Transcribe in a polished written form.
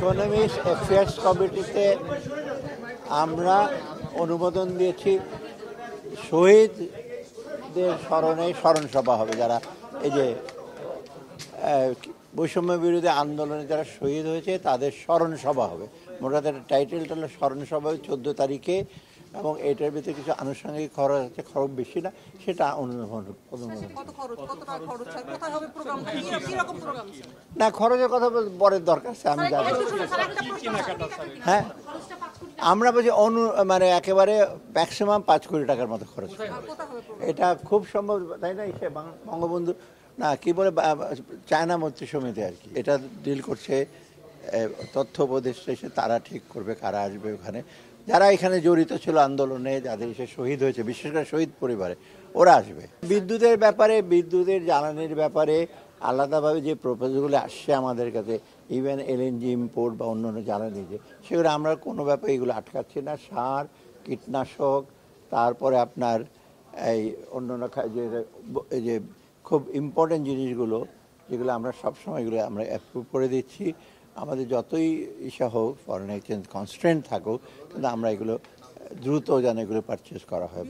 Economics affairs কমিটিতে আমরা অনুমোদন দিয়েছি শহীদদের স্মরণে স্মরণ সভা হবে, যারা এই যে বৈষম্য বিরোধী আন্দোলনে যারা শহীদ হয়েছে তাদের স্মরণ সভা হবে। মোটামুটি টাইটেলটা হলো স্মরণ সভা 14 তারিখে, এবং এটার ভিতরে কিছু আনুষঙ্গিক খরচ আছে, খরচ বেশি না, সেটা অনুমোদন না। খরচের কথা পরের দরকার আছে, আমি জানি। হ্যাঁ, আমরা বলছি মানে একেবারে ম্যাক্সিমাম 5 কোটি টাকার মতো খরচ। এটা খুব সম্ভব, তাই না? বঙ্গবন্ধু না কি বলে, চায়না মৈত্রী সমিতি আর কি এটা ডিল করছে। তথ্য উপদেষ্টা এসে তারা ঠিক করবে কারা আসবে ওখানে, যারা এখানে জড়িত ছিল আন্দোলনে, যাদের এসে শহীদ হয়েছে, বিশেষ করে শহীদ পরিবারে, ওরা আসবে। বিদ্যুতের ব্যাপারে, বিদ্যুতের জ্বালানির ব্যাপারে আলাদাভাবে যে প্রপোজালগুলো আসছে আমাদের কাছে, ইভেন এলএনজি ইম্পোর্ট বা অন্যান্য জ্বালানি, যে সেগুলো আমরা কোনো ব্যাপারে এগুলো আটকাচ্ছি না। সার, কীটনাশক, তারপরে আপনার এই অন্যান্য যে খুব ইম্পর্টেন্ট জিনিসগুলো, যেগুলো আমরা সবসময় এগুলো আমরা অ্যাপ্রুভ করে দিচ্ছি। আমাদের যতই ইচ্ছা হোক, ফরেন এক্সচেঞ্জ কনস্ট্রেন্ট থাকুক, কিন্তু আমরা এগুলো দ্রুত যেন এগুলো পারচেস করা হয়।